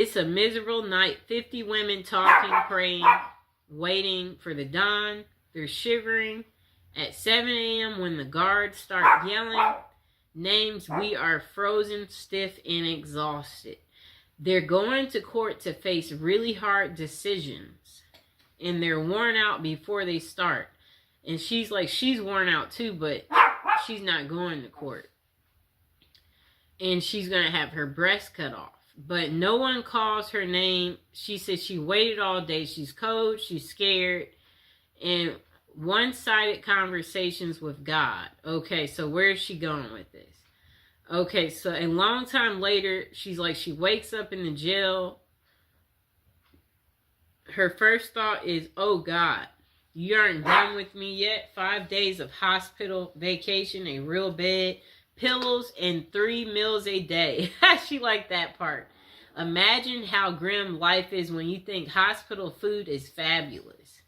It's a miserable night. 50 women talking, praying, waiting for the dawn. They're shivering. At 7 a.m. when the guards start yelling names, we are frozen, stiff, and exhausted. They're going to court to face really hard decisions. And they're worn out before they start. And she's like, she's worn out too, but she's not going to court. And she's going to have her breast cut off. But no one calls her name. She says she waited all day. She's cold. She's scared. And one-sided conversations with God. Okay, so where is she going with this? Okay, so a long time later, she's like, she wakes up in the jail. Her first thought is, oh God, you aren't done with me yet. 5 days of hospital vacation, a real bed, pillows, and 3 meals a day. She liked that part. Imagine how grim life is when you think hospital food is fabulous.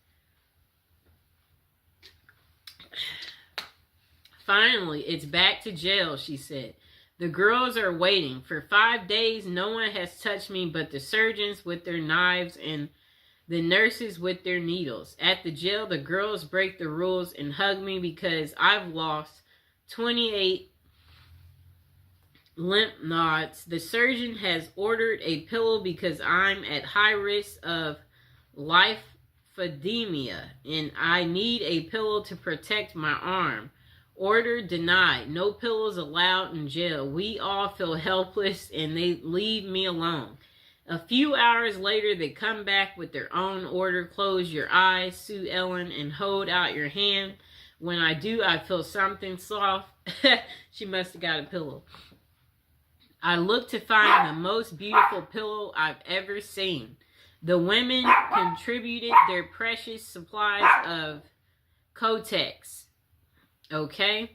Finally, it's back to jail, she said. The girls are waiting. For 5 days, no one has touched me but the surgeons with their knives and the nurses with their needles. At the jail, the girls break the rules and hug me because I've lost 28 lymph nodes. The surgeon has ordered a pillow because I'm at high risk of lymphedema and I need a pillow to protect my arm. Order denied. No pillows allowed in jail. We all feel helpless and they leave me alone. A few hours later, they come back with their own order. Close your eyes, Sue Ellen, and hold out your hand. When I do, I feel something soft. She must have got a pillow. I look to find the most beautiful pillow I've ever seen. The women contributed their precious supplies of Kotex. Okay.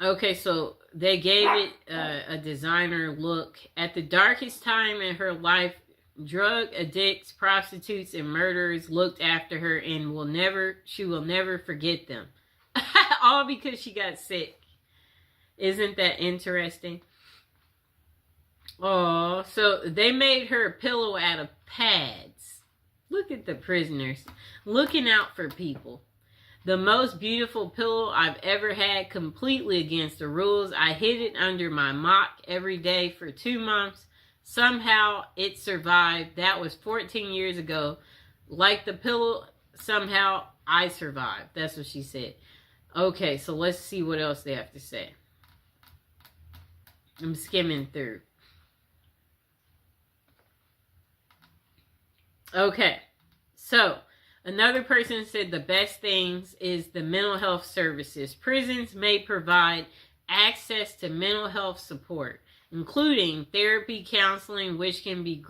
Okay, so they gave it a designer look. At the darkest time in her life, drug addicts, prostitutes, and murderers looked after her and she will never forget them. All because she got sick. Isn't that interesting? Oh, so they made her a pillow out of pads. Look at the prisoners looking out for people. The most beautiful pillow I've ever had, completely against the rules. I hid it under my mock every day for 2 months. Somehow it survived. That was 14 years ago. Like the pillow, somehow I survived. That's what she said. Okay, so let's see what else they have to say. I'm skimming through. Okay, so another person said the best things is the mental health services. Prisons may provide access to mental health support, including therapy, counseling, which can be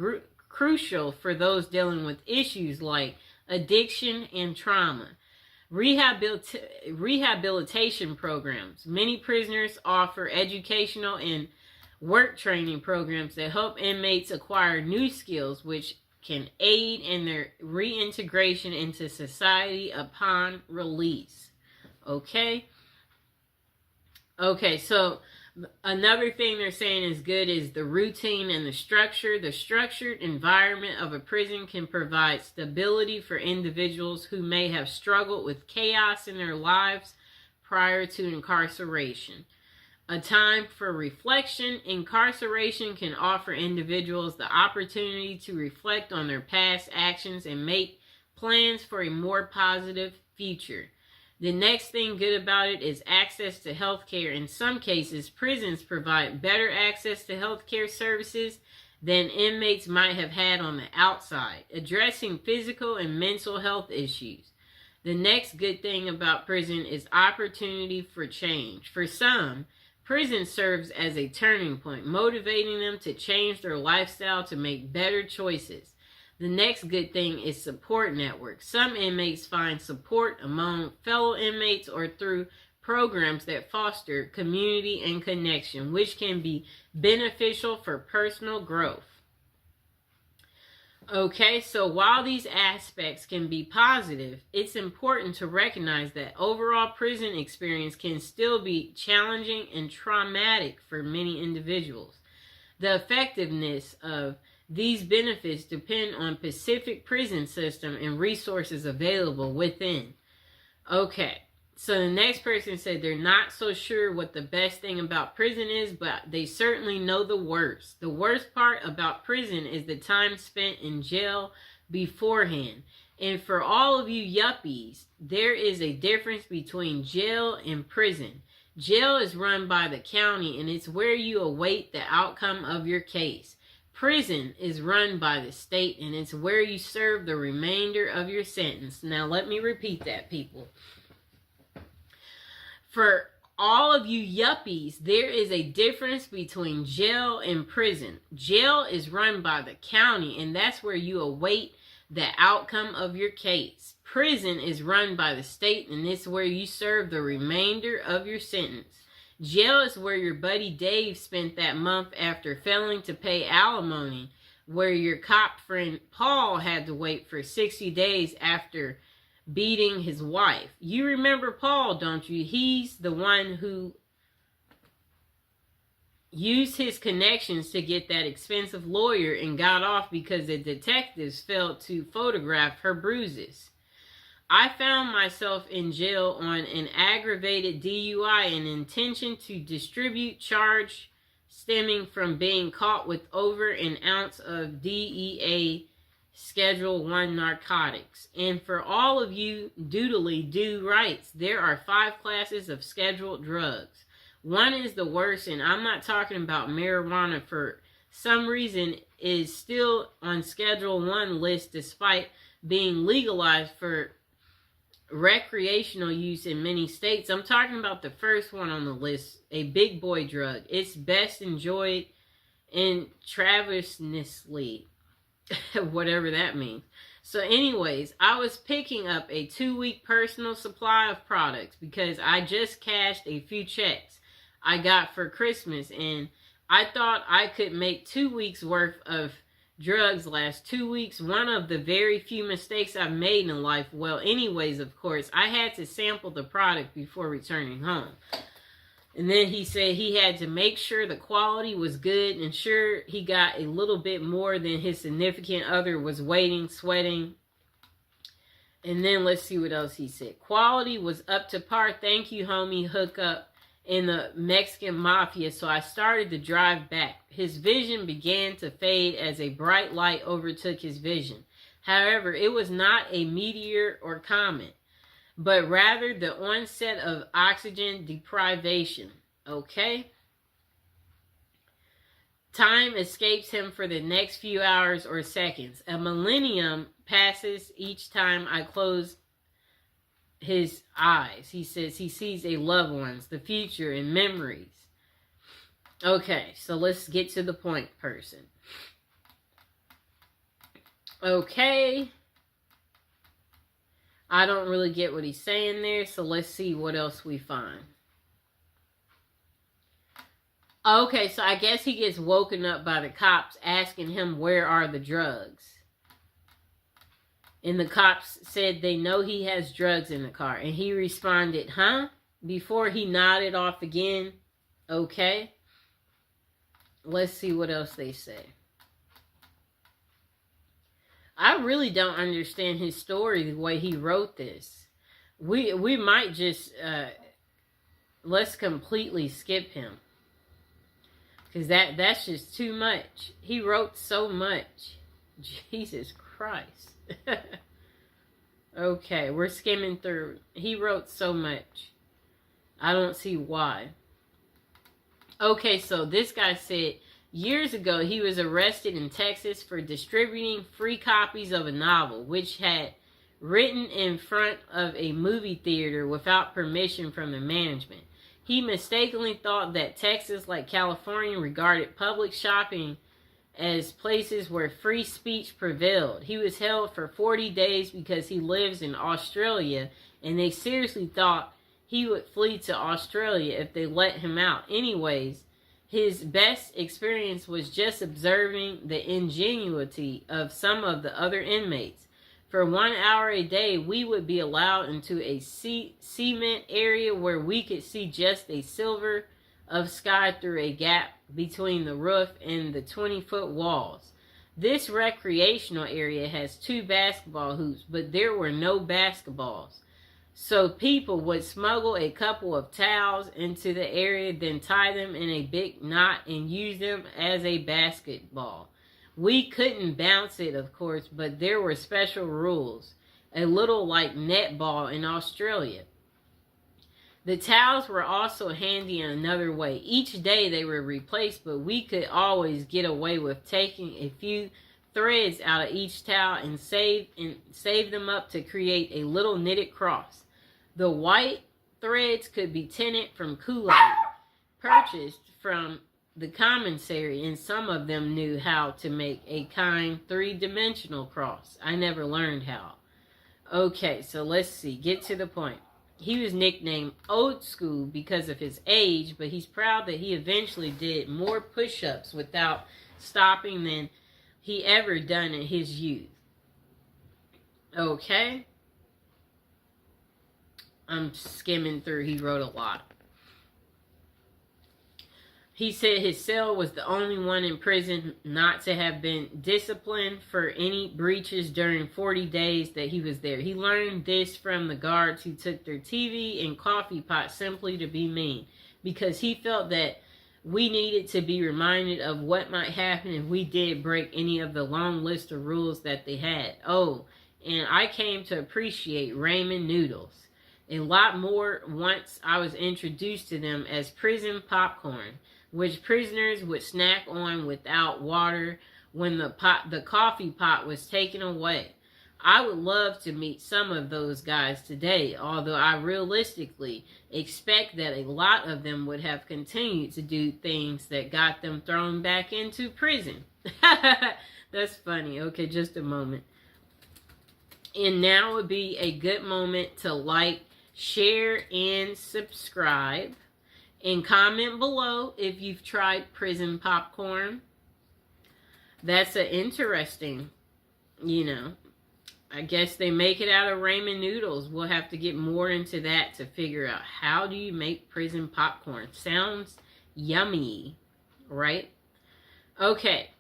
crucial for those dealing with issues like addiction and trauma. Rehabilitation programs. Many prisoners offer educational and work training programs that help inmates acquire new skills, which can aid in their reintegration into society upon release. Okay, so another thing they're saying is good is the routine and the structure. The structured environment of a prison can provide stability for individuals who may have struggled with chaos in their lives prior to incarceration. A time for reflection. Incarceration can offer individuals the opportunity to reflect on their past actions and make plans for a more positive future. The next thing good about it is access to health care. In some cases, prisons provide better access to health care services than inmates might have had on the outside, addressing physical and mental health issues. The next good thing about prison is opportunity for change. For some, prison serves as a turning point, motivating them to change their lifestyle to make better choices. The next good thing is support networks. Some inmates find support among fellow inmates or through programs that foster community and connection, which can be beneficial for personal growth. Okay, so while these aspects can be positive, it's important to recognize that overall prison experience can still be challenging and traumatic for many individuals. The effectiveness of these benefits depend on specific prison system and resources available within. Okay, so the next person said they're not so sure what the best thing about prison is, but they certainly know the worst. The worst part about prison is the time spent in jail beforehand. And for all of you yuppies, there is a difference between jail and prison. Jail is run by the county, and it's where you await the outcome of your case. Prison is run by the state, and it's where you serve the remainder of your sentence. Now, let me repeat that, people. For all of you yuppies, there is a difference between jail and prison. Jail is run by the county, and that's where you await the outcome of your case. Prison is run by the state, and it's where you serve the remainder of your sentence. Jail is where your buddy Dave spent that month after failing to pay alimony, where your cop friend Paul had to wait for 60 days after beating his wife. You remember Paul, don't you? He's the one who used his connections to get that expensive lawyer and got off because the detectives failed to photograph her bruises. I found myself in jail on an aggravated DUI and intention to distribute charge stemming from being caught with over an ounce of DEA Schedule 1 narcotics. And for all of you doodly do rights, there are 5 classes of scheduled drugs. One is the worst, and I'm not talking about marijuana. For some reason is still on Schedule 1 list despite being legalized for recreational use in many states. I'm talking about the first one on the list, a big boy drug. It's best enjoyed intravenously, whatever that means. So anyways, I was picking up a 2-week personal supply of products because I just cashed a few checks I got for Christmas, and I thought I could make 2 weeks worth of drugs last 2 weeks. One of the very few mistakes I've made in life. Well, anyways, of course, I had to sample the product before returning home. And then he said he had to make sure the quality was good and sure he got a little bit more than his significant other was waiting, sweating. And then let's see what else he said. Quality was up to par. Thank you, homie. Hook up in the Mexican mafia. So I started to drive back. His vision began to fade as a bright light overtook his vision. However, it was not a meteor or comet, but rather the onset of oxygen deprivation. Okay? Time escapes him for the next few hours or seconds. A millennium passes each time I close his eyes. He says he sees a loved ones, the future, and memories. Okay, so let's get to the point, person. Okay. I don't really get what he's saying there, so let's see what else we find. Okay, so I guess he gets woken up by the cops asking him where are the drugs. And the cops said they know he has drugs in the car. And he responded, huh? Before he nodded off again. Okay. Let's see what else they say. I really don't understand his story the way he wrote this. We might just let's completely skip him, because that's just too much. He wrote so much. Jesus Christ. Okay, we're skimming through. He wrote so much. I don't see why. Okay, so this guy said years ago, he was arrested in Texas for distributing free copies of a novel, which had written in front of a movie theater without permission from the management. He mistakenly thought that Texas, like California, regarded public shopping as places where free speech prevailed. He was held for 40 days because he lives in Australia, and they seriously thought he would flee to Australia if they let him out. Anyways, His best experience was just observing the ingenuity of some of the other inmates. For 1 hour a day, we would be allowed into a cement area where we could see just a silver of sky through a gap between the roof and the 20-foot walls. This recreational area has 2 basketball hoops, but there were no basketballs. So people would smuggle a couple of towels into the area, then tie them in a big knot and use them as a basketball. We couldn't bounce it, of course, but there were special rules, a little like netball in Australia. The towels were also handy in another way. Each day they were replaced, but we could always get away with taking a few threads out of each towel and save them up to create a little knitted cross. The white threads could be tinted from Kool-Aid, purchased from the commissary, and some of them knew how to make a kind 3-dimensional cross. I never learned how. Okay, so let's see. Get to the point. He was nicknamed Old School because of his age, but he's proud that he eventually did more push-ups without stopping than he ever done in his youth. Okay. I'm skimming through. He wrote a lot. He said his cell was the only one in prison not to have been disciplined for any breaches during 40 days that he was there. He learned this from the guards who took their TV and coffee pot simply to be mean, because he felt that we needed to be reminded of what might happen if we did break any of the long list of rules that they had. Oh, and I came to appreciate ramen noodles a lot more once I was introduced to them as prison popcorn, which prisoners would snack on without water when the coffee pot was taken away. I would love to meet some of those guys today, although I realistically expect that a lot of them would have continued to do things that got them thrown back into prison. That's funny. Okay, just a moment. And now would be a good moment to like, share, and subscribe. And comment below if you've tried prison popcorn. That's an interesting, I guess they make it out of ramen noodles. We'll have to get more into that to figure out how do you make prison popcorn. Sounds yummy, right? Okay.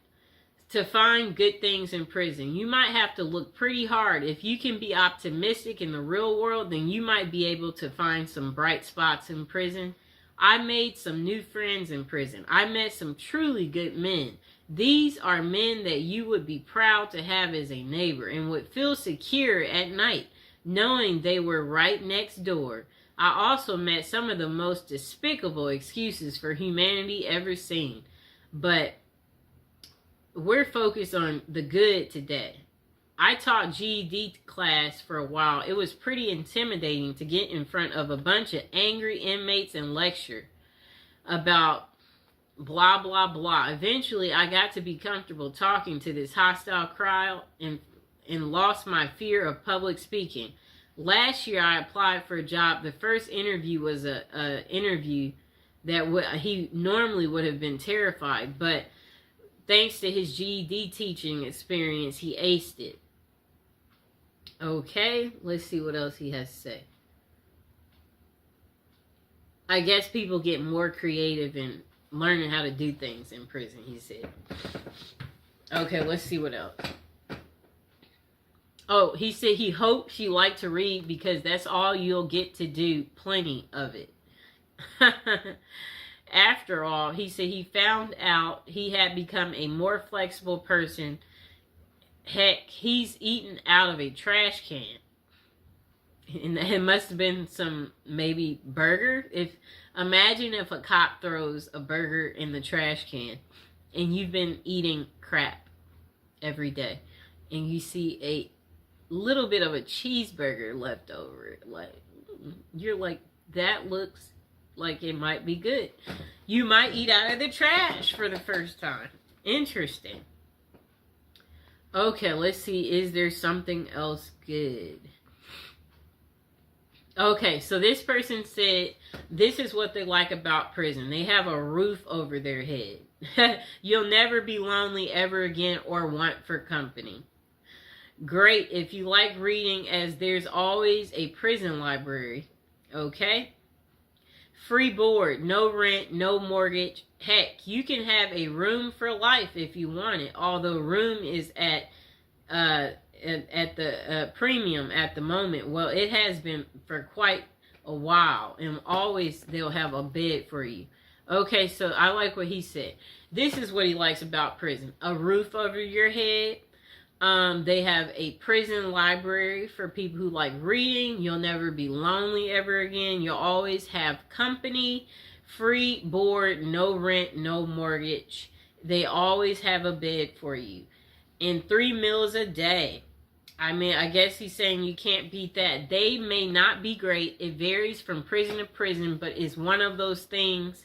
To find good things in prison, you might have to look pretty hard. If you can be optimistic in the real world, then you might be able to find some bright spots in prison. I made some new friends in prison. I met some truly good men. These are men that you would be proud to have as a neighbor and would feel secure at night, knowing they were right next door. I also met some of the most despicable excuses for humanity ever seen. But we're focused on the good today. I taught GED class for a while. It was pretty intimidating to get in front of a bunch of angry inmates and lecture about blah, blah, blah. Eventually, I got to be comfortable talking to this hostile crowd and lost my fear of public speaking. Last year, I applied for a job. The first interview was an interview that he normally would have been terrified, but thanks to his GED teaching experience, he aced it. Okay, let's see what else he has to say. I guess people get more creative in learning how to do things in prison, he said. Okay, let's see what else. Oh, he said he hopes you like to read because that's all you'll get to do. Plenty of it. After all, he said he found out he had become a more flexible person. Heck, he's eaten out of a trash can. And it must have been some, maybe, burger. Imagine if a cop throws a burger in the trash can and you've been eating crap every day and you see a little bit of a cheeseburger left over. You're like, that looks like it might be good. You might eat out of the trash for the first time. Interesting. Okay, let's see. Is there something else good? Okay, so this person said this is what they like about prison. They have a roof over their head. You'll never be lonely ever again or want for company. Great if you like reading, as there's always a prison library. Okay? Free board, no rent, no mortgage. Heck, you can have a room for life if you want it, although room is at the premium at the moment. Well, it has been for quite a while, and always they'll have a bed for you. Okay, so I like what he said. This is what he likes about prison: a roof over your head. They have a prison library for people who like reading. You'll never be lonely ever again. You'll always have company. Free board, no rent, no mortgage. They always have a bed for you. And 3 meals a day. I mean, I guess he's saying you can't beat that. They may not be great. It varies from prison to prison, but it's one of those things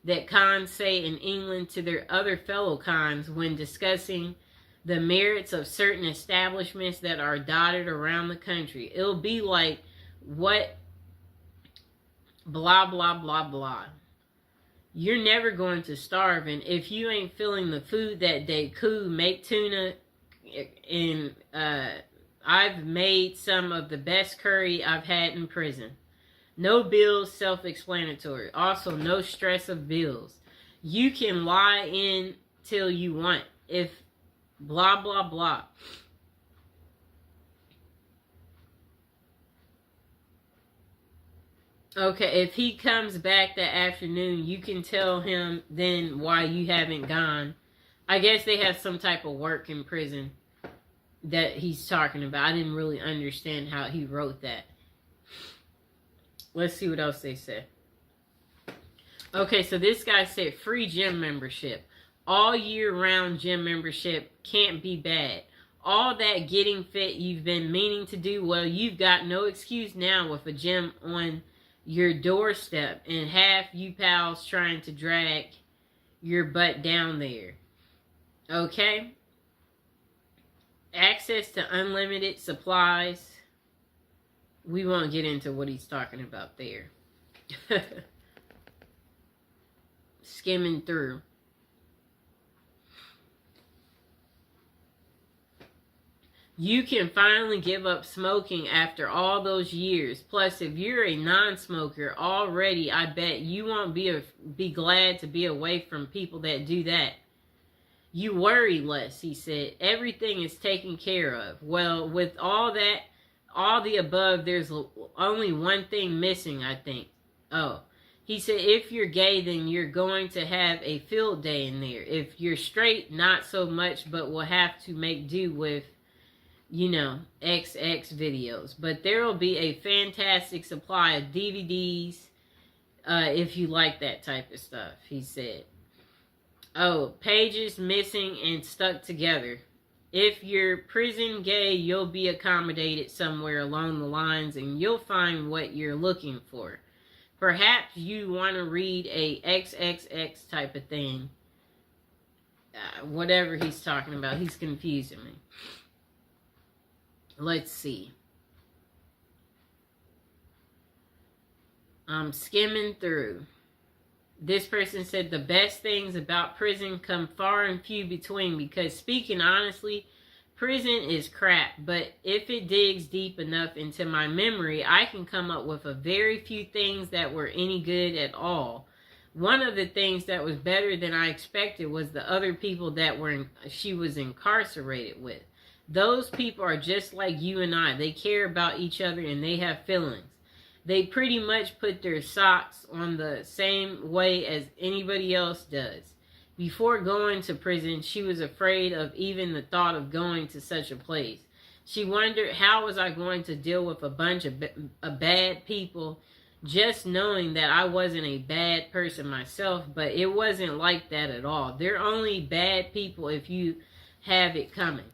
that cons say in England to their other fellow cons when discussing the merits of certain establishments that are dotted around the country. It'll be like, what, blah, blah, blah, blah. You're never going to starve, and if you ain't feeling the food that day, cool, make tuna. And I've made some of the best curry I've had in prison. No bills, self-explanatory. Also, no stress of bills. You can lie in till you want. If blah, blah, blah. Okay, if he comes back that afternoon, you can tell him then why you haven't gone. I guess they have some type of work in prison that he's talking about. I didn't really understand how he wrote that. Let's see what else they said. Okay, so this guy said free gym membership. All year round gym membership can't be bad. All that getting fit you've been meaning to do, well, you've got no excuse now with a gym on your doorstep and half you pals trying to drag your butt down there. Okay? Access to unlimited supplies. We won't get into what he's talking about there. Skimming through. You can finally give up smoking after all those years. Plus, if you're a non-smoker already, I bet you won't be glad to be away from people that do that. You worry less, he said. Everything is taken care of. Well, with all that, all the above, there's only one thing missing, I think. Oh, he said, if you're gay, then you're going to have a field day in there. If you're straight, not so much, but we'll have to make do with, you know, XX videos. But there will be a fantastic supply of DVDs if you like that type of stuff, he said. Oh, pages missing and stuck together. If you're prison gay, you'll be accommodated somewhere along the lines and you'll find what you're looking for. Perhaps you want to read a XXX type of thing. Whatever he's talking about, he's confusing me. Let's see. I'm skimming through. This person said the best things about prison come far and few between because, speaking honestly, prison is crap. But if it digs deep enough into my memory, I can come up with a very few things that were any good at all. One of the things that was better than I expected was the other people that she was incarcerated with. Those people are just like you and I. They care about each other and they have feelings. They pretty much put their socks on the same way as anybody else does. Before going to prison, she was afraid of even the thought of going to such a place. She wondered, how was I going to deal with a bunch of bad people, just knowing that I wasn't a bad person myself, but it wasn't like that at all. They're only bad people if you have it coming.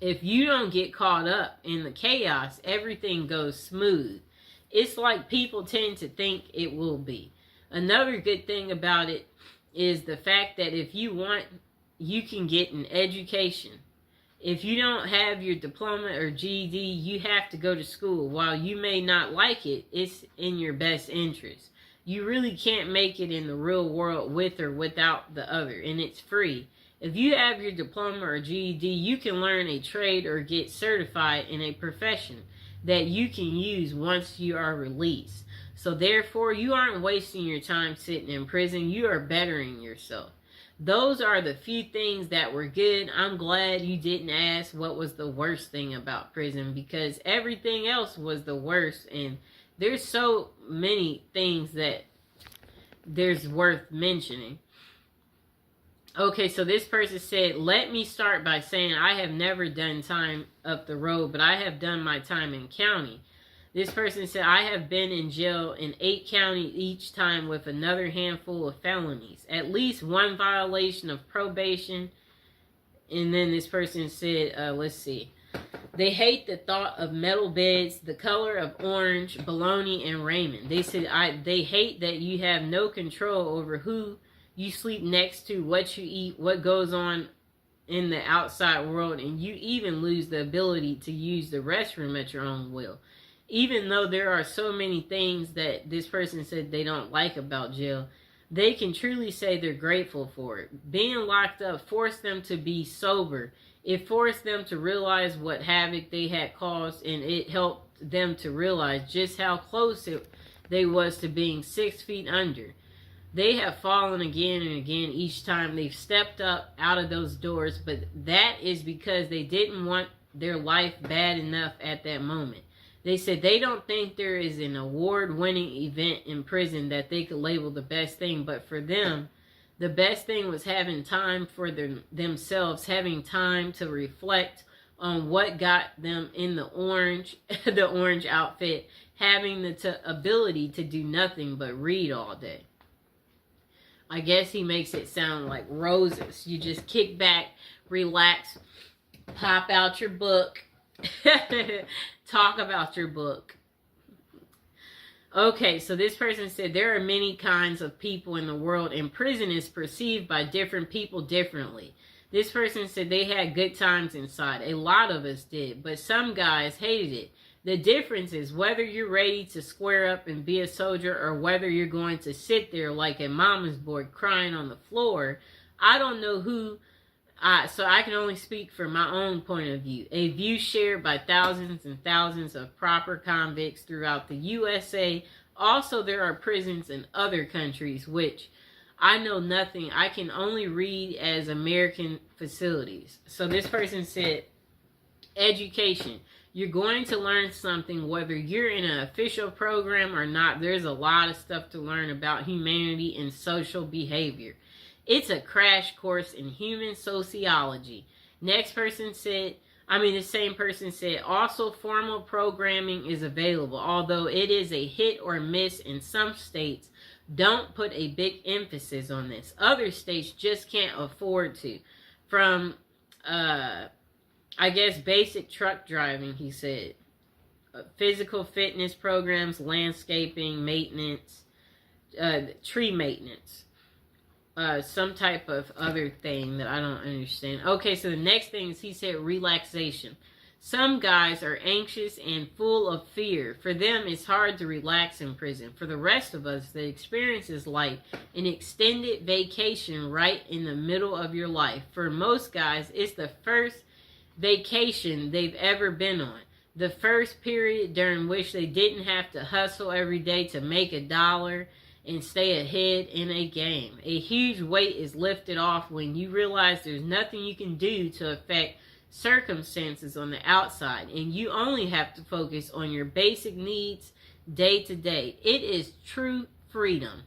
If you don't get caught up in the chaos, everything goes smooth. It's like people tend to think it will be. Another good thing about it is the fact that if you want, you can get an education. If you don't have your diploma or GED, you have to go to school. While you may not like it, it's in your best interest. You really can't make it in the real world with or without the other, and it's free. If you have your diploma or GED, you can learn a trade or get certified in a profession that you can use once you are released. So therefore, you aren't wasting your time sitting in prison. You are bettering yourself. Those are the few things that were good. I'm glad you didn't ask what was the worst thing about prison, because everything else was the worst. And there's so many things that there's worth mentioning. Okay, so this person said, let me start by saying I have never done time up the road, but I have done my time in county. This person said, I have been in jail in 8 counties each time with another handful of felonies. At least one violation of probation. And then this person said, let's see. They hate the thought of metal beds, the color of orange, bologna, and raiment. They said, they hate that you have no control over who you sleep next to, what you eat, what goes on in the outside world, and you even lose the ability to use the restroom at your own will. Even though there are so many things that this person said they don't like about jail, they can truly say they're grateful for it. Being locked up forced them to be sober. It forced them to realize what havoc they had caused, and it helped them to realize just how close they was to being 6 feet under. They have fallen again and again each time they've stepped up out of those doors, but that is because they didn't want their life bad enough at that moment. They said they don't think there is an award-winning event in prison that they could label the best thing, but for them, the best thing was having time for themselves, having time to reflect on what got them in the orange outfit, having the ability to do nothing but read all day. I guess he makes it sound like roses. You just kick back, relax, pop out your book, talk about your book. Okay, so this person said there are many kinds of people in the world, and prison is perceived by different people differently. This person said they had good times inside. A lot of us did, but some guys hated it. The difference is whether you're ready to square up and be a soldier, or whether you're going to sit there like a mama's boy crying on the floor. I don't know who, so I can only speak from my own point of view. A view shared by thousands and thousands of proper convicts throughout the USA. Also, there are prisons in other countries, which I know nothing. I can only read as American facilities. So this person said, education. You're going to learn something whether you're in an official program or not. There's a lot of stuff to learn about humanity and social behavior. It's a crash course in human sociology. The same person said, also formal programming is available, although it is a hit or miss in some states. Don't put a big emphasis on this. Other states just can't afford to. From, basic truck driving, he said. Physical fitness programs, landscaping, maintenance, tree maintenance. Some type of other thing that I don't understand. Okay, so the next thing is he said relaxation. Some guys are anxious and full of fear. For them, it's hard to relax in prison. For the rest of us, the experience is like an extended vacation right in the middle of your life. For most guys, it's the first vacation they've ever been on. The first period during which they didn't have to hustle every day to make $1 and stay ahead in a game. A huge weight is lifted off when you realize there's nothing you can do to affect circumstances on the outside, and you only have to focus on your basic needs day to day. It is true freedom.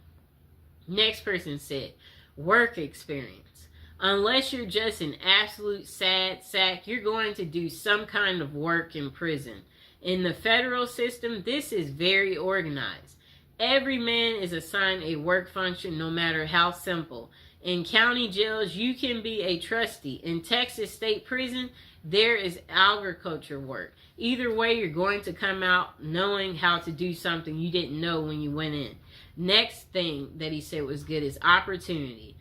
Next person said, work experience. Unless you're just an absolute sad sack, you're going to do some kind of work in prison. In the federal system, this is very organized. Every man is assigned a work function, no matter how simple. In county jails, you can be a trustee. In Texas State Prison, there is agriculture work. Either way, you're going to come out knowing how to do something you didn't know when you went in. Next thing that he said was good is opportunity.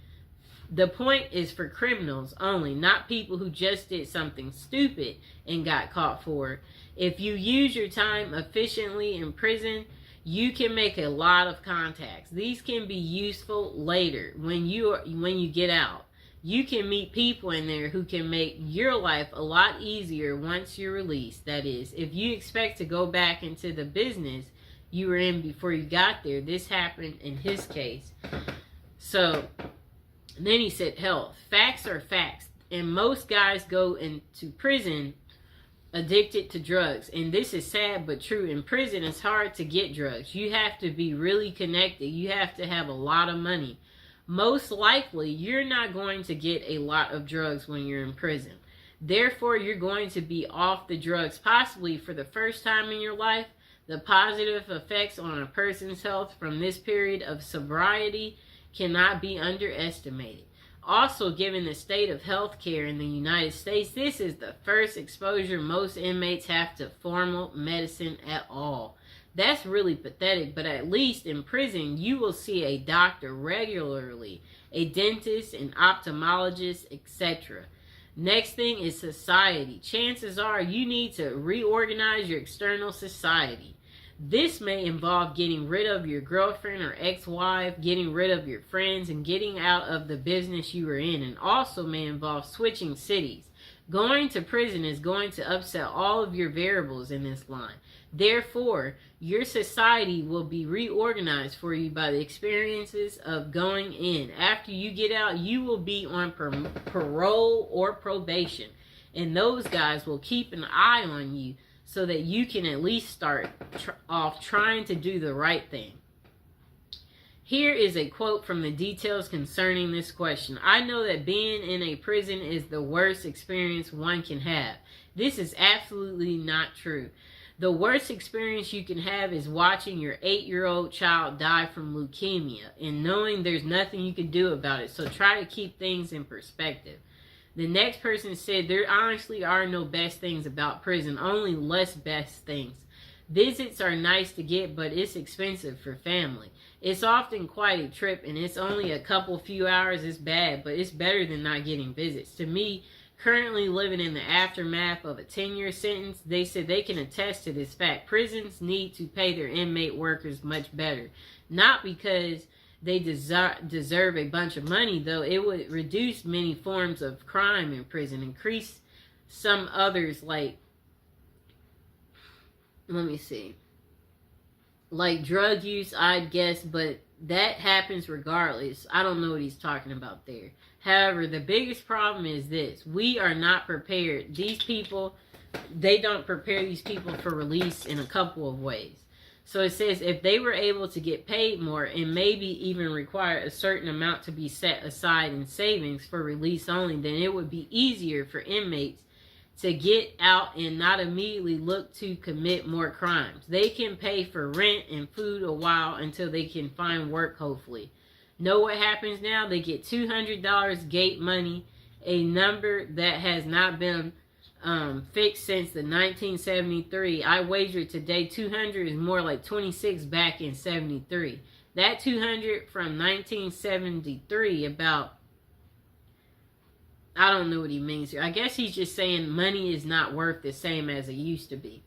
The point is for criminals only, not people who just did something stupid and got caught for it. If you use your time efficiently in prison, you can make a lot of contacts. These can be useful later when you get out. You can meet people in there who can make your life a lot easier once you're released. That is, if you expect to go back into the business you were in before you got there, this happened in his case. So then he said, health. Facts are facts. And most guys go into prison addicted to drugs. And this is sad but true. In prison, it's hard to get drugs. You have to be really connected. You have to have a lot of money. Most likely, you're not going to get a lot of drugs when you're in prison. Therefore, you're going to be off the drugs possibly for the first time in your life. The positive effects on a person's health from this period of sobriety cannot be underestimated. Also, given the state of health care in the United States, this is the first exposure most inmates have to formal medicine at all. That's really pathetic, but at least in prison, you will see a doctor regularly, a dentist, an ophthalmologist, etc. Next thing is society. Chances are you need to reorganize your external society. This may involve getting rid of your girlfriend or ex-wife, getting rid of your friends, and getting out of the business you were in, and also may involve switching cities. Going to prison is going to upset all of your variables in this line. Therefore, your society will be reorganized for you by the experiences of going in. After you get out, you will be on parole or probation, and those guys will keep an eye on you so that you can at least start off trying to do the right thing. Here is a quote from the details concerning this question. I know that being in a prison is the worst experience one can have. This is absolutely not true. The worst experience you can have is watching your 8-year-old child die from leukemia and knowing there's nothing you can do about it. So try to keep things in perspective. The next person said, there honestly are no best things about prison, only less best things. Visits are nice to get, but it's expensive for family. It's often quite a trip, and it's only a few hours. It's bad, but it's better than not getting visits. To me, currently living in the aftermath of a 10-year sentence, they said they can attest to this fact. Prisons need to pay their inmate workers much better. Not because they deserve a bunch of money, though. It would reduce many forms of crime in prison, increase some others like, like drug use, I'd guess, but that happens regardless. I don't know what he's talking about there. However, the biggest problem is this. We are not prepared. These people, they don't prepare these people for release in a couple of ways. So it says if they were able to get paid more and maybe even require a certain amount to be set aside in savings for release only, then it would be easier for inmates to get out and not immediately look to commit more crimes. They can pay for rent and food a while until they can find work, hopefully. Know what happens now? They get $200 gate money, a number that has not been fixed since the 1973. I wager today 200 is more like 26 back in 73. That 200 from 1973 about, I don't know what he means here. I guess he's just saying money is not worth the same as it used to be.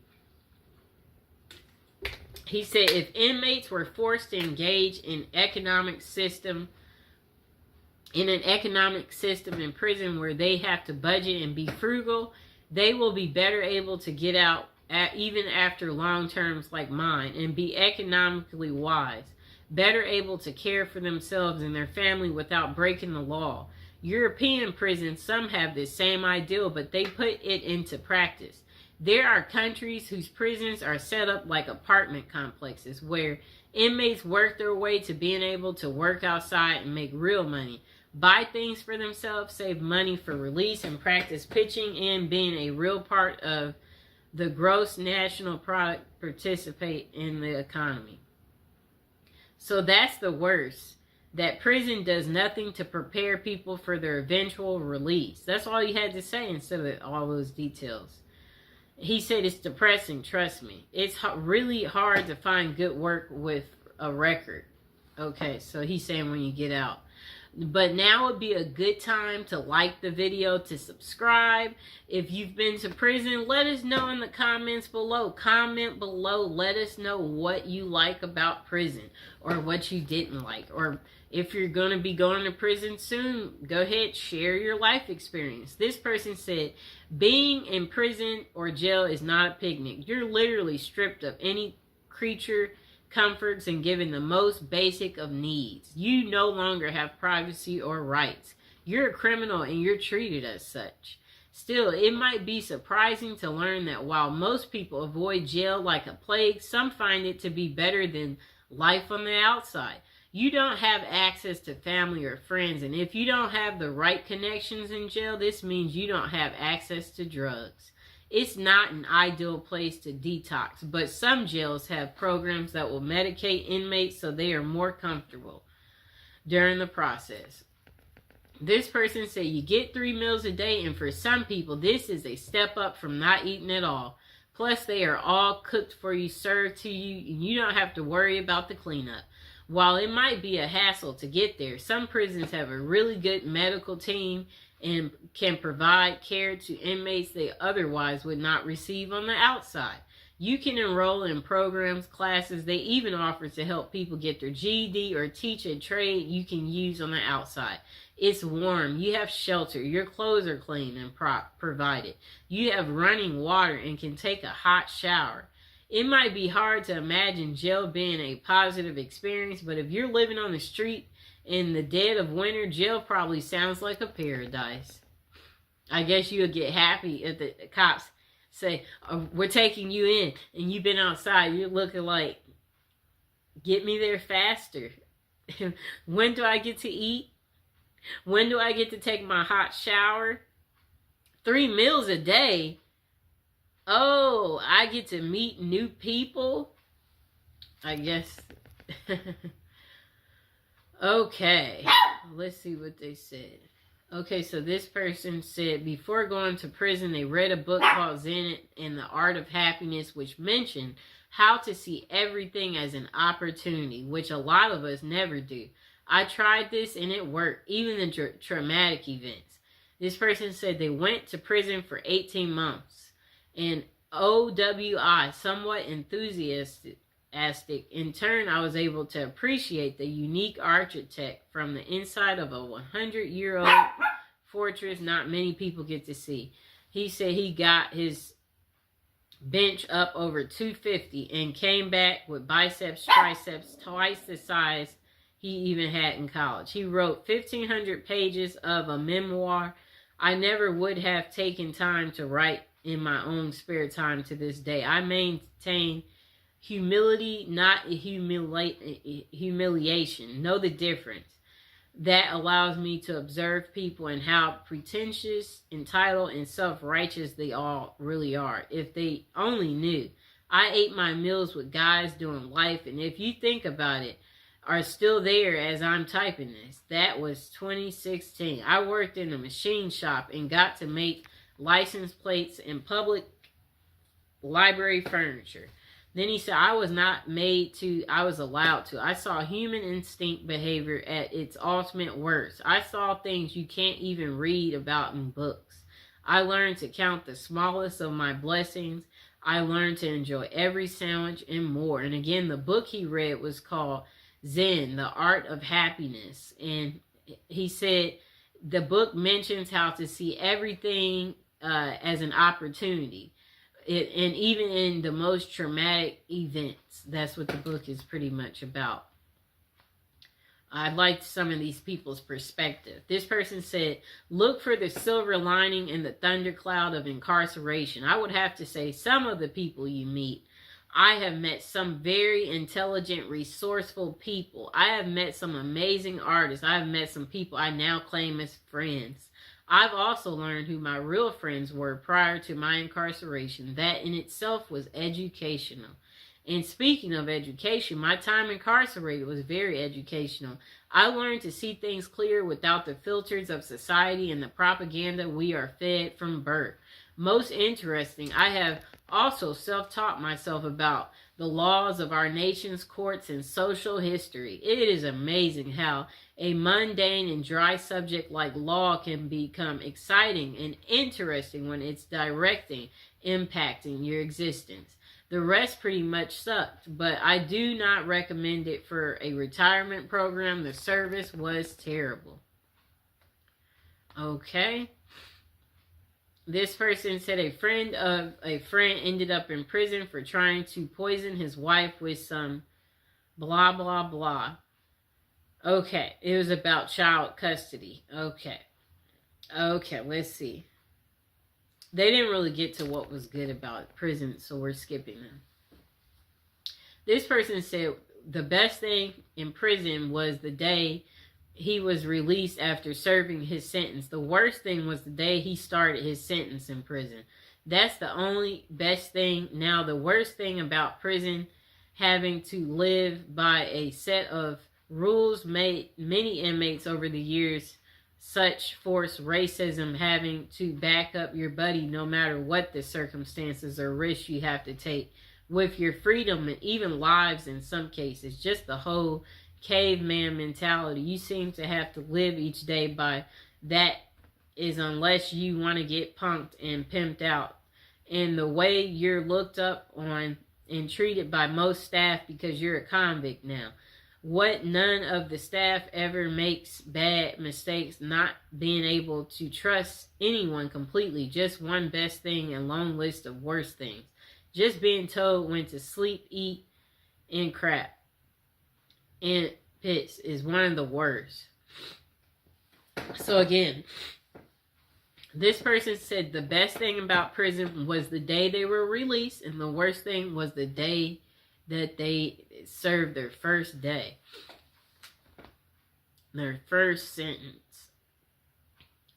He said if inmates were forced to engage in an economic system in prison where they have to budget and be frugal, they will be better able to get out even after long terms like mine and be economically wise, better able to care for themselves and their family without breaking the law. European prisons, some have this same ideal, but they put it into practice. There are countries whose prisons are set up like apartment complexes where inmates work their way to being able to work outside and make real money, buy things for themselves, save money for release, and practice pitching in being a real part of the gross national product, participate in the economy. So that's the worst. That prison does nothing to prepare people for their eventual release. That's all he had to say instead of all those details. He said it's depressing, trust me. It's really hard to find good work with a record. Okay, so he's saying when you get out. But now would be a good time to like the video, to subscribe. If you've been to prison, let us know in the comments below. Comment below. Let us know what you like about prison or what you didn't like. Or if you're going to be going to prison soon, go ahead, share your life experience. This person said, being in prison or jail is not a picnic. You're literally stripped of any creature comforts and given the most basic of needs. You no longer have privacy or rights. You're a criminal and you're treated as such. Still, it might be surprising to learn that while most people avoid jail like a plague, some find it to be better than life on the outside. You don't have access to family or friends, and if you don't have the right connections in jail, this means you don't have access to drugs. It's not an ideal place to detox, but some jails have programs that will medicate inmates so they are more comfortable during the process. This person said you get 3 meals a day, and for some people, this is a step up from not eating at all. Plus, they are all cooked for you, served to you, and you don't have to worry about the cleanup. While it might be a hassle to get there, some prisons have a really good medical team and can provide care to inmates they otherwise would not receive on the outside. You can enroll in programs, classes. They even offer to help people get their GED or teach a trade you can use on the outside. It's warm. You have shelter. Your clothes are clean and provided. You have running water and can take a hot shower. It might be hard to imagine jail being a positive experience, but if you're living on the street in the dead of winter, jail probably sounds like a paradise. I guess you'll get happy if the cops say, oh, we're taking you in, and you've been outside. You're looking like, get me there faster. When do I get to eat? When do I get to take my hot shower? 3 meals a day? Oh, I get to meet new people? I guess. Okay, let's see what they said. Okay, so this person said before going to prison, they read a book called Zen and the Art of Happiness, which mentioned how to see everything as an opportunity, which a lot of us never do. I tried this and it worked, even the traumatic events. This person said they went to prison for 18 months. And OWI, somewhat enthusiastic. In turn, I was able to appreciate the unique architect from the inside of a 100-year-old fortress not many people get to see. He said he got his bench up over 250 and came back with biceps, triceps twice the size he even had in college. He wrote 1,500 pages of a memoir I never would have taken time to write in my own spare time to this day. I maintain humility, not humiliation. Know the difference. That allows me to observe people and how pretentious, entitled, and self-righteous they all really are. If they only knew. I ate my meals with guys doing life, and if you think about it, are still there as I'm typing this. That was 2016. I worked in a machine shop and got to make license plates and public library furniture. Then he said, I was not made to, I was allowed to. I saw human instinct behavior at its ultimate worst. I saw things you can't even read about in books. I learned to count the smallest of my blessings. I learned to enjoy every sandwich and more. And again, the book he read was called Zen, the Art of Happiness. And he said the book mentions how to see everything as an opportunity. And even in the most traumatic events, that's what the book is pretty much about. I liked some of these people's perspective. This person said, look for the silver lining in the thundercloud of incarceration. I would have to say some of the people you meet. I have met some very intelligent, resourceful people. I have met some amazing artists. I have met some people I now claim as friends. I've also learned who my real friends were prior to my incarceration. That in itself was educational. And speaking of education, my time incarcerated was very educational. I learned to see things clear without the filters of society and the propaganda we are fed from birth. Most interesting, I have also self-taught myself about the laws of our nation's courts and social history. It is amazing how a mundane and dry subject like law can become exciting and interesting when it's impacting your existence. The rest pretty much sucked, but I do not recommend it for a retirement program. The service was terrible. Okay. This person said a friend of a friend ended up in prison for trying to poison his wife with some blah, blah, blah. Okay. It was about child custody. Okay. Okay, let's see. They didn't really get to what was good about prison, so we're skipping them. This person said the best thing in prison was the day he was released after serving his sentence. The worst thing was the day he started his sentence in prison. That's the only best thing. Now, the worst thing about prison, having to live by a set of rules made many inmates over the years such force racism, having to back up your buddy no matter what the circumstances or risks you have to take with your freedom and even lives in some cases. Just the whole caveman mentality. You seem to have to live each day by that, is unless you want to get punked and pimped out. And the way you're looked up on and treated by most staff because you're a convict now. What none of the staff ever makes bad mistakes, not being able to trust anyone completely. Just one best thing and long list of worst things. Just being told when to sleep, eat, and crap. And piss is one of the worst. So again, this person said the best thing about prison was the day they were released, and the worst thing was the day that they served their first day. Their first sentence.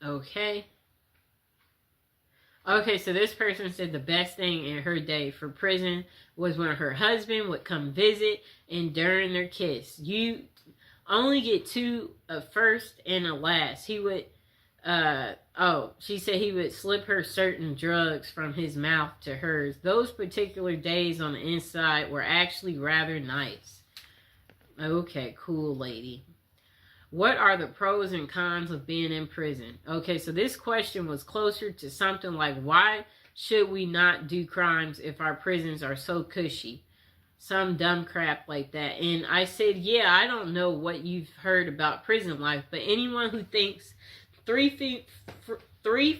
Okay. Okay, so this person said the best thing in her day for prison was when her husband would come visit and during their kiss. You only get two, a first and a last. He would, she said he would slip her certain drugs from his mouth to hers. Those particular days on the inside were actually rather nice. Okay, cool lady. What are the pros and cons of being in prison? Okay, so this question was closer to something like, why should we not do crimes if our prisons are so cushy? Some dumb crap like that. And I said, yeah, I don't know what you've heard about prison life, but anyone who thinks three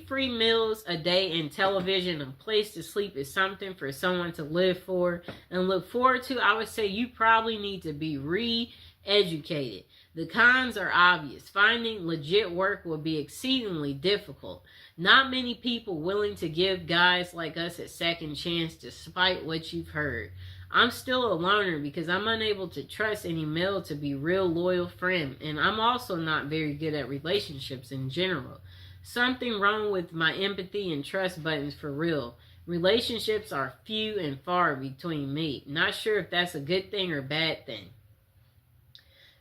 free meals a day and television and place to sleep is something for someone to live for and look forward to, I would say you probably need to be re-educated. The cons are obvious. Finding legit work will be exceedingly difficult. Not many people willing to give guys like us a second chance despite what you've heard. I'm still a loner because I'm unable to trust any male to be real loyal friend, and I'm also not very good at relationships in general. Something wrong with my empathy and trust buttons for real. Relationships are few and far between me. Not sure if that's a good thing or bad thing.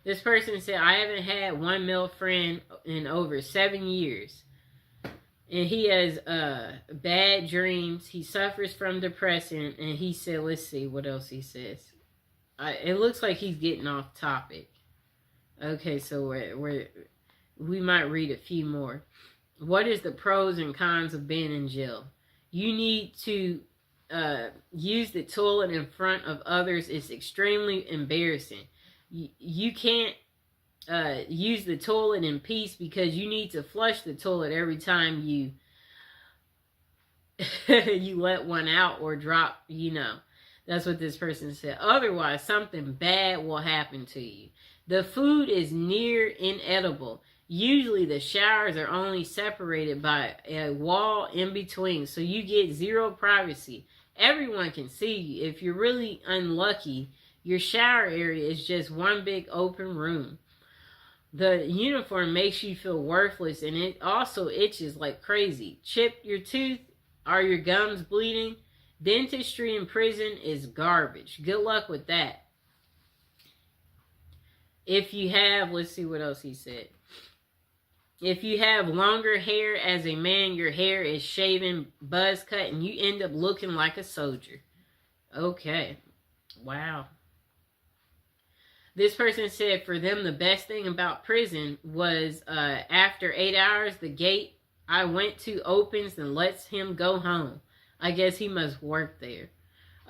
This person said, I haven't had one male friend in over 7 years. And he has bad dreams. He suffers from depression. And he said, let's see what else he says. It looks like he's getting off topic. Okay, so we might read a few more. What is the pros and cons of being in jail? You need to use the toilet in front of others. It's extremely embarrassing. You can't use the toilet in peace because you need to flush the toilet every time you you let one out or drop, That's what this person said. Otherwise, something bad will happen to you. The food is near inedible. Usually the showers are only separated by a wall in between, so you get zero privacy. Everyone can see you. If you're really unlucky, your shower area is just one big open room. The uniform makes you feel worthless, and it also itches like crazy. Chip your tooth? Are your gums bleeding? Dentistry in prison is garbage. Good luck with that. If you have, let's see what else he said. If you have longer hair as a man, your hair is shaven, buzz cut, and you end up looking like a soldier. Okay. Wow. This person said for them the best thing about prison was after 8 hours the gate I went to opens and lets him go home. I guess he must work there.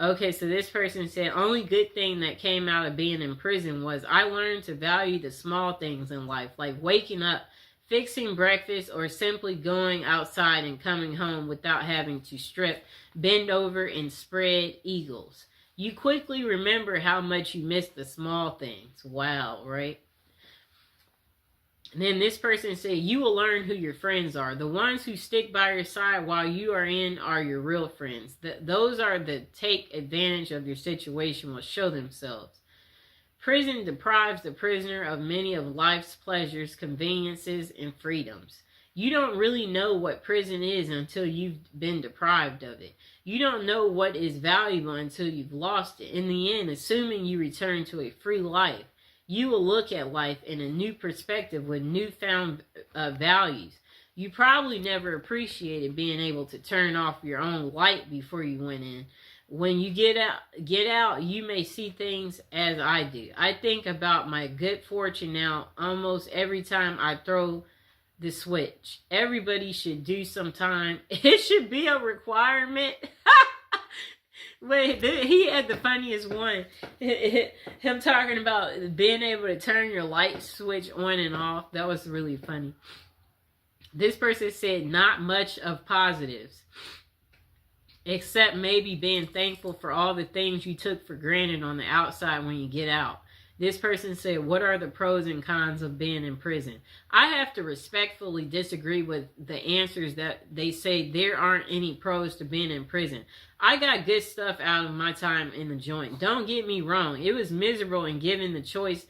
Okay, so this person said only good thing that came out of being in prison was I learned to value the small things in life, like waking up, fixing breakfast, or simply going outside and coming home without having to strip, bend over, and spread eagles. You quickly remember how much you miss the small things. Wow, right? And then this person said, you will learn who your friends are. The ones who stick by your side while you are in are your real friends. Those are the take advantage of your situation will show themselves. Prison deprives the prisoner of many of life's pleasures, conveniences, and freedoms. You don't really know what prison is until you've been deprived of it. You don't know what is valuable until you've lost it. In the end, assuming you return to a free life, you will look at life in a new perspective with newfound values. You probably never appreciated being able to turn off your own light before you went in. When you get out, you may see things as I do. I think about my good fortune now almost every time I throw the switch. Everybody should do sometime. It should be a requirement. Wait, he had the funniest one. Him talking about being able to turn your light switch on and off. That was really funny. This person said not much of positives, except maybe being thankful for all the things you took for granted on the outside when you get out. This person said, what are the pros and cons of being in prison? I have to respectfully disagree with the answers that they say there aren't any pros to being in prison. I got good stuff out of my time in the joint. Don't get me wrong. It was miserable, and given the choice,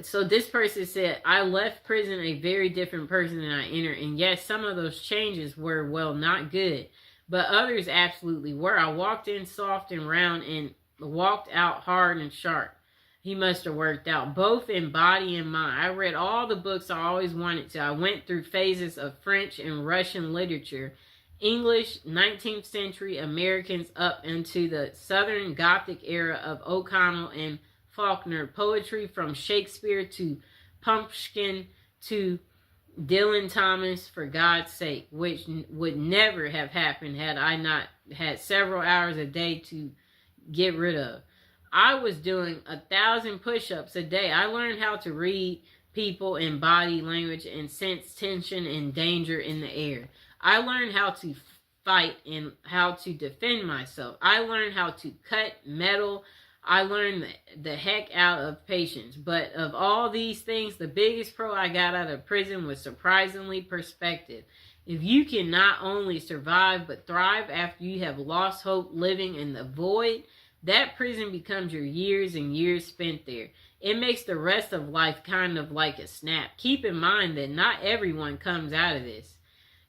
so this person said, I left prison a very different person than I entered. And yes, some of those changes were, well, not good. But others absolutely were. I walked in soft and round and walked out hard and sharp. He must have worked out, both in body and mind. I read all the books I always wanted to. I went through phases of French and Russian literature, English, 19th century Americans up into the Southern Gothic era of O'Connell and Faulkner, poetry from Shakespeare to Pumpkin to Dylan Thomas, for God's sake, which would never have happened had I not had several hours a day to get rid of. I was doing 1,000 push-ups a day. I learned how to read people and body language and sense tension and danger in the air. I learned how to fight and how to defend myself. I learned how to cut metal. I learned the heck out of patience. But of all these things, the biggest pro I got out of prison was surprisingly perspective. If you can not only survive but thrive after you have lost hope living in the void, that prison becomes your years and years spent there. It makes the rest of life kind of like a snap. Keep in mind that not everyone comes out of this.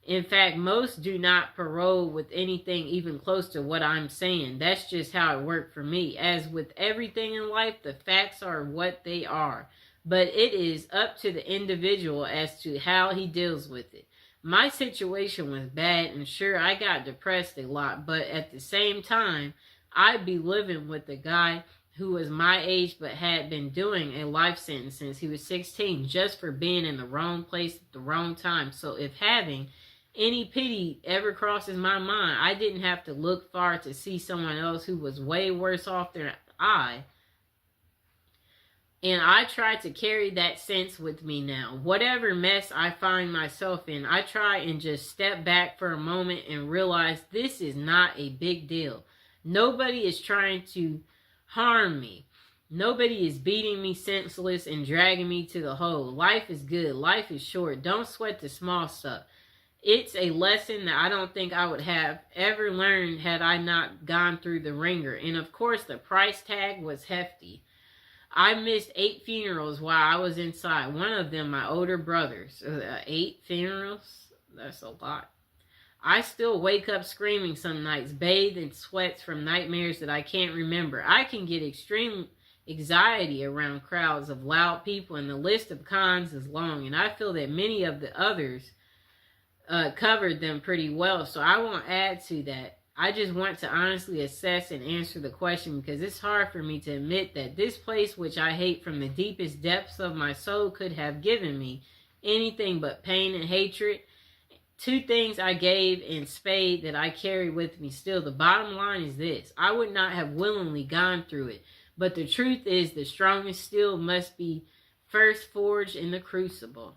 In fact, most do not parole with anything even close to what I'm saying. That's just how it worked for me. As with everything in life, the facts are what they are. But it is up to the individual as to how he deals with it. My situation was bad, and sure, I got depressed a lot. But at the same time, I'd be living with a guy who was my age but had been doing a life sentence since he was 16 just for being in the wrong place at the wrong time. So if having any pity ever crosses my mind, I didn't have to look far to see someone else who was way worse off than I. And I try to carry that sense with me now. Whatever mess I find myself in, I try and just step back for a moment and realize this is not a big deal. Nobody is trying to harm me. Nobody is beating me senseless and dragging me to the hole. Life is good. Life is short. Don't sweat the small stuff. It's a lesson that I don't think I would have ever learned had I not gone through the ringer. And of course, the price tag was hefty. I missed 8 funerals while I was inside. One of them, my older brother's. 8 funerals? That's a lot. I still wake up screaming some nights, bathed in sweats from nightmares that I can't remember. I can get extreme anxiety around crowds of loud people, and the list of cons is long. And I feel that many of the others covered them pretty well, so I won't add to that. I just want to honestly assess and answer the question because it's hard for me to admit that this place, which I hate from the deepest depths of my soul, could have given me anything but pain and hatred. Two things I gave in spade that I carry with me still. The bottom line is this: I would not have willingly gone through it. But the truth is, the strongest steel must be first forged in the crucible.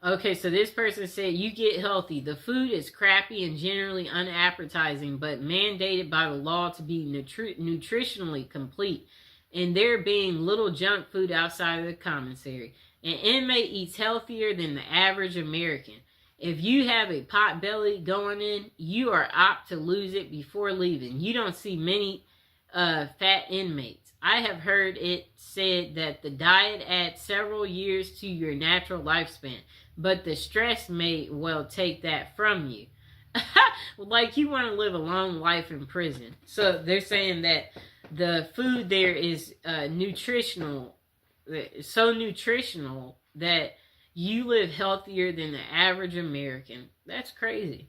Okay, so this person said, you get healthy. The food is crappy and generally unappetizing, but mandated by the law to be nutritionally complete. And there being little junk food outside of the commissary. An inmate eats healthier than the average American. If you have a pot belly going in, you are apt to lose it before leaving. You don't see many fat inmates. I have heard it said that the diet adds several years to your natural lifespan, but the stress may well take that from you. Like you want to live a long life in prison. So they're saying that the food there is nutritional, so nutritional that you live healthier than the average American. That's crazy.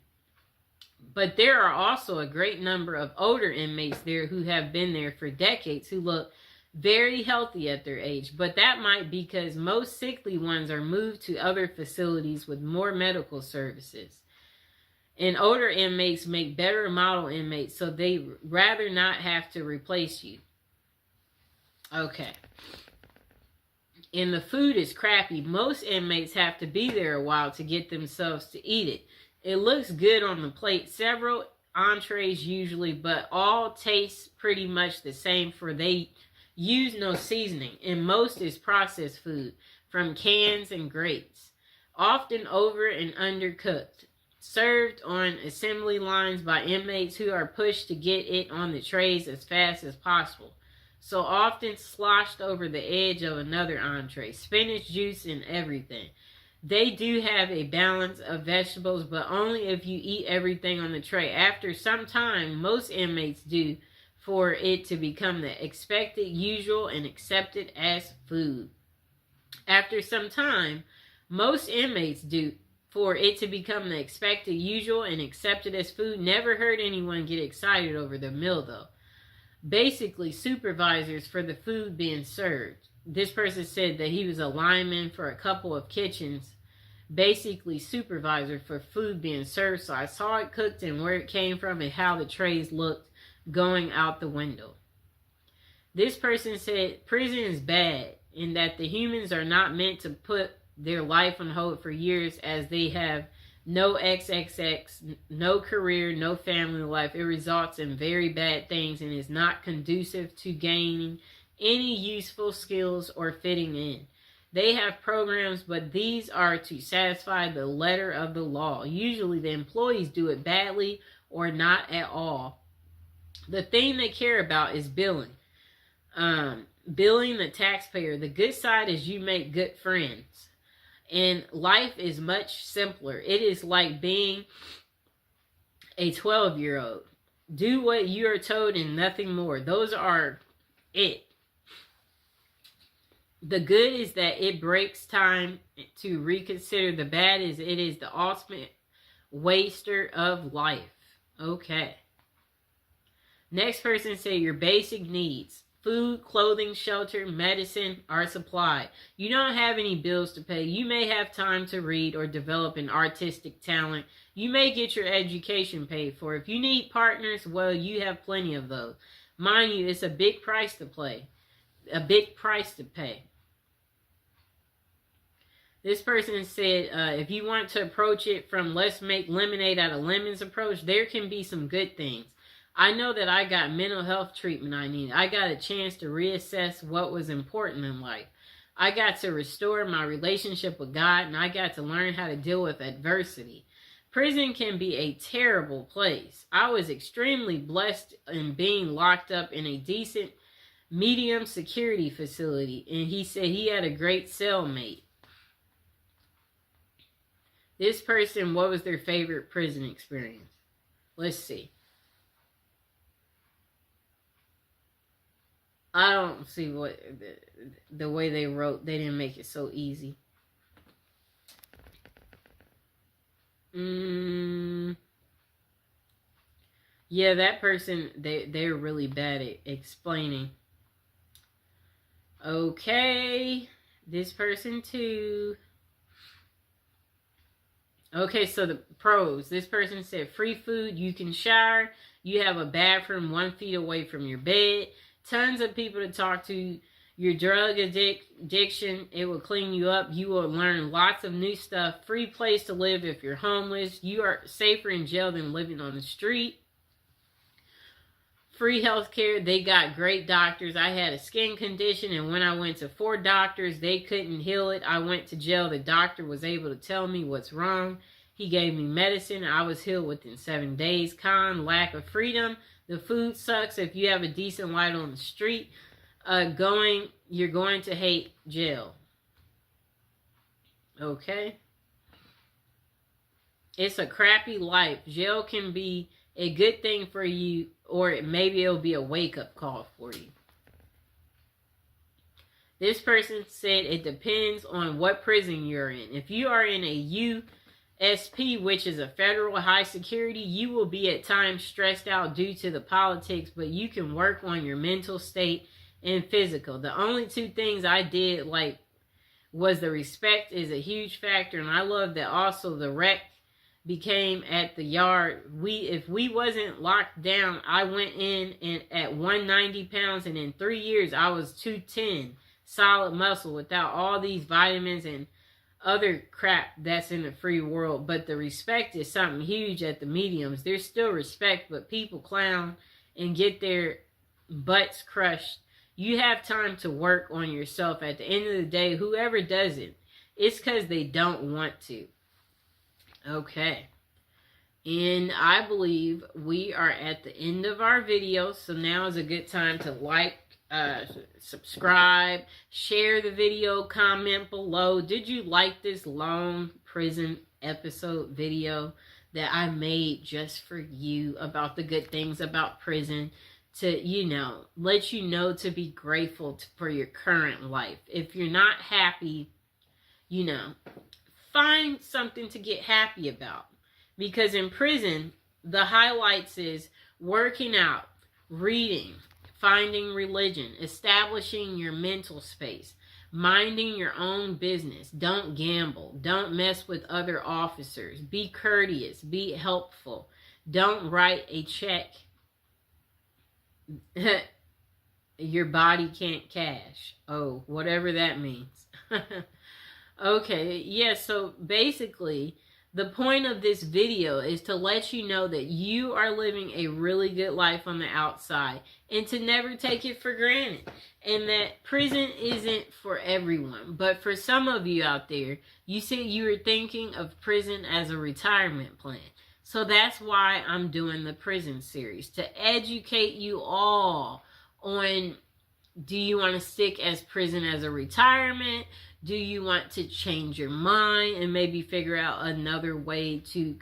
But there are also a great number of older inmates there who have been there for decades who look very healthy at their age. But that might be because most sickly ones are moved to other facilities with more medical services. And older inmates make better model inmates, so they rather not have to replace you. Okay. And the food is crappy. Most inmates have to be there a while to get themselves to eat it. It looks good on the plate, several entrees usually, but all taste pretty much the same, for they use no seasoning, and most is processed food from cans and grates, often over and undercooked, served on assembly lines by inmates who are pushed to get it on the trays as fast as possible. So often sloshed over the edge of another entree, spinach juice and everything. They do have a balance of vegetables, but only if you eat everything on the tray. After some time, most inmates do, for it to become the expected, usual, and accepted as food. After some time, most inmates do, for it to become the expected, usual, and accepted as food. Never heard anyone get excited over the meal, though. Basically, supervisors for the food being served. This person said that he was a lineman for a couple of kitchens, basically supervisor for food being served. So I saw it cooked and where it came from and how the trays looked going out the window. This person said prison is bad in that the humans are not meant to put their life on hold for years, as they have no XXX, no career, no family life. It results in very bad things and is not conducive to gaining any useful skills or fitting in. They have programs, but these are to satisfy the letter of the law. Usually the employees do it badly or not at all. The thing they care about is billing. Billing the taxpayer. The good side is you make good friends. And life is much simpler. It is like being a 12-year-old. Do what you are told and nothing more. Those are it. The good is that it breaks time to reconsider. The bad is it is the ultimate waster of life. Okay. Next person say your basic needs. Food, clothing, shelter, medicine are supplied. You don't have any bills to pay. You may have time to read or develop an artistic talent. You may get your education paid for. If you need partners, well, you have plenty of those. Mind you, it's a big price to pay. A big price to pay. This person said, if you want to approach it from let's make lemonade out of lemons approach, there can be some good things. I know that I got mental health treatment I needed. I got a chance to reassess what was important in life. I got to restore my relationship with God, and I got to learn how to deal with adversity. Prison can be a terrible place. I was extremely blessed in being locked up in a decent, medium security facility, and he said he had a great cellmate. This person, what was their favorite prison experience? Let's see. I don't see what the way they wrote. They didn't make it so easy. Yeah, that person, they're really bad at explaining. Okay, this person too. Okay, so the pros. This person said free food, you can shower, you have a bathroom 1 feet away from your bed, tons of people to talk to, your drug addiction, it will clean you up, you will learn lots of new stuff, free place to live if you're homeless, you are safer in jail than living on the street. Free health care, they got great doctors. I had a skin condition, and when I went to 4 doctors, they couldn't heal it. I went to jail. The doctor was able to tell me what's wrong. He gave me medicine. I was healed within 7 days. Con, lack of freedom. The food sucks. If you have a decent light on the street, you're going to hate jail. Okay? It's a crappy life. Jail can be a good thing for you, or maybe it'll be a wake-up call for you. This person said it depends on what prison you're in. If you are in a USP, which is a federal high security, you will be at times stressed out due to the politics, but you can work on your mental state and physical. The only 2 things I did was the respect is a huge factor, and I love that also the rec became at the yard. If we wasn't locked down, I went in and at 190 pounds, and in 3 years I was 210, solid muscle without all these vitamins and other crap that's in the free world. But the respect is something huge at the mediums. There's still respect, but people clown and get their butts crushed. You have time to work on yourself. At the end of the day, whoever does it, it's because they don't want to. Okay, and I believe we are at the end of our video, so now is a good time to like, subscribe, share the video, comment below. Did you like this long prison episode video that I made just for you about the good things about prison, to, let you know to be grateful for your current life. If you're not happy, find something to get happy about. Because in prison, the highlights is working out, reading, finding religion, establishing your mental space, minding your own business. Don't gamble. Don't mess with other officers. Be courteous. Be helpful. Don't write a check your body can't cash. Oh, whatever that means. Okay, yeah, so basically, the point of this video is to let you know that you are living a really good life on the outside and to never take it for granted. And that prison isn't for everyone. But for some of you out there, you said you were thinking of prison as a retirement plan. So that's why I'm doing the prison series, to educate you all on, do you want to stick as prison as a retirement? Do you want to change your mind and maybe figure out another way to